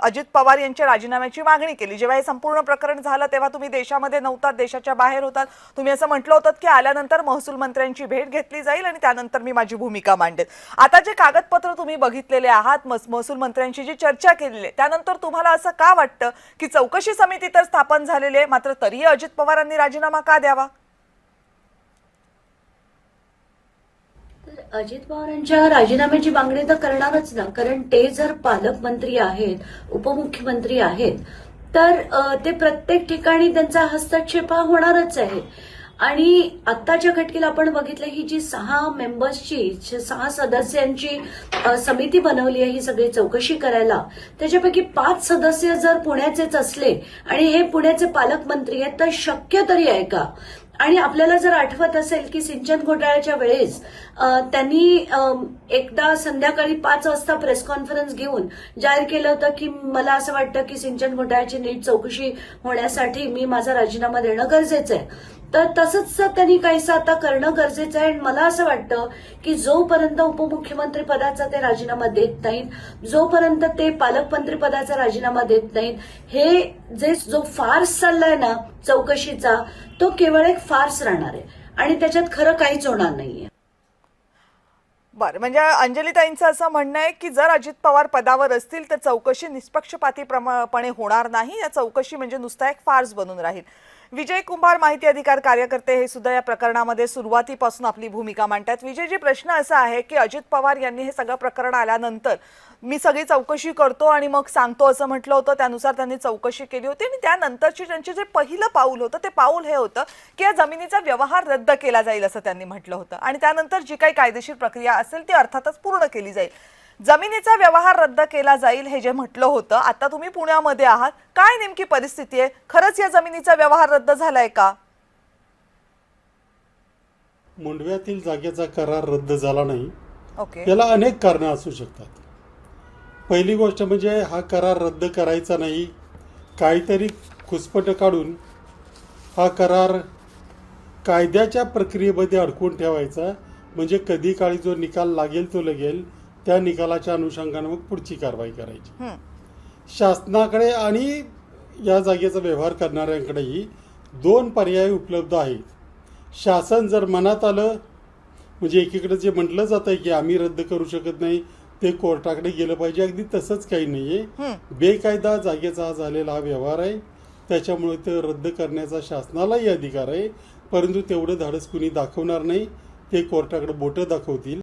अजित पवार यांच्या राजीनाम्याची मागणी केली। जेव्हा हे संपूर्ण प्रकरण झालं तेव्हा तुम्ही देशामध्ये नव्हतात, देशाच्या बाहेर होतात। तुम्ही असं म्हटलं होतं की आल्यानंतर महसूल मंत्र्यांची भेट घेतली जाईल आणि त्यानंतर मी माझी भूमिका मांडेल। आता जे कागदपत्र तुम्ही बघितलेले आहात, महसूल मंत्र्यांची जी चर्चा केलेली आहे, त्यानंतर तुम्हाला असं का वाटतं की चौकशी समिती तर स्थापन झालेली आहे, मात्र तरीही अजित पवारांनी राजीनामा का द्यावा? अजित पवारांच्या राजीनाम्याची मागणी तर करणारच ना, कारण ते जर पालकमंत्री आहेत, उपमुख्यमंत्री आहेत, तर ते प्रत्येक ठिकाणी त्यांचा हस्तक्षेप हा होणारच आहे। आणि आत्ताच्या घटकेला आपण बघितलं, ही जी 6 मेंबर्सची 6 सदस्यांची समिती बनवली आहे ही सगळी चौकशी करायला, त्याच्यापैकी 5 सदस्य जर पुण्याचेच असले आणि हे पुण्याचे पालकमंत्री आहेत, तर शक्य तरी आहे का? आणि आपल्याला जर आठवत असेल की सिंचन घोटाळ्याच्या वेळेस त्यांनी एकदा संध्याकाळी 5 वाजता प्रेस कॉन्फरन्स घेऊन जाहीर केलं होतं की मला असं वाटतं की सिंचन घोटाळ्याची नीट चौकशी होण्यासाठी मी माझा राजीनामा देणं गरजेचं आहे। तर तसंच त्यांनी काहीसं आता करणं गरजेचं आहे। आणि मला असं वाटतं की जोपर्यंत उपमुख्यमंत्री पदाचा ते राजीनामा देत नाहीत, जोपर्यंत ते पालकमंत्री पदाचा राजीनामा देत नाहीत, हे जो फार्स चाललाय ना चौकशीचा, तो केवळ एक फार्स राहणार आहे आणि त्याच्यात खरं काहीच होणार नाहीये। बरं, म्हणजे अंजलीताईंचं असं म्हणणं आहे की जर अजित पवार पदावर असतील तर चौकशी निष्पक्षपातीपणे होणार नाही, या चौकशी म्हणजे नुसता एक फार्स बनून राहील। विजय कुंभार माहिती अधिकार कार्यकर्ते हे सुद्धा या प्रकरणामध्ये सुरुवातीपासून आपली भूमिका मांडतात। विजयजी, प्रश्न असा आहे की अजित पवार यांनी हे सगळं प्रकरण आल्यानंतर मी सगळी चौकशी करतो आणि मग सांगतो असं म्हटलं होतं, त्यानुसार त्यांनी चौकशी केली होती आणि त्यानंतरची त्यांचे जे पहिलं पाऊल होतं ते पाऊल हे होतं की या जमिनीचा व्यवहार रद्द केला जाईल असं त्यांनी म्हटलं होतं आणि त्यानंतर जी काही कायदेशीर प्रक्रिया असेल ती अर्थातच पूर्ण केली जाईल। जमिनीचा व्यवहार रद्द केला जाईल हे जे म्हटलं होतं, आता तुम्ही पुण्यामध्ये आहात, काय नेमकी परिस्थिती आहे? खरंच या जमिनीचा व्यवहार रद्द झालाय का? मुंडव्यातील जागेचा करार रद्द झाला नाही। ओके, याला अनेक कारणं असू शकतात। पहिली गोष्ट म्हणजे हा करार रद्द करायचा नाही, काहीतरी खुसपट काढून हा करार कायद्याच्या प्रक्रियेमध्ये अडकून ठेवायचा, म्हणजे कधी काळी जो निकाल लागेल तो लागेल, त्या निकालाच्या अनुषंगाने मग पुढची कारवाई करायची। शासनाकडे आणि या जागेचा व्यवहार करणाऱ्यांकडेही 2 पर्याय उपलब्ध आहेत। शासन जर मनात आलं, म्हणजे एकीकडे जे म्हटलं जात आहे की आम्ही रद्द करू शकत नाही, ते कोर्टाकडे गेलं पाहिजे, अगदी तसंच काही नाहीये। बेकायदा जागेचा हा झालेला हा व्यवहार आहे, त्याच्यामुळे ते रद्द करण्याचा शासनालाही अधिकार आहे, परंतु तेवढं धाडस कुणी दाखवणार नाही, ते कोर्टाकडे बोटं दाखवतील।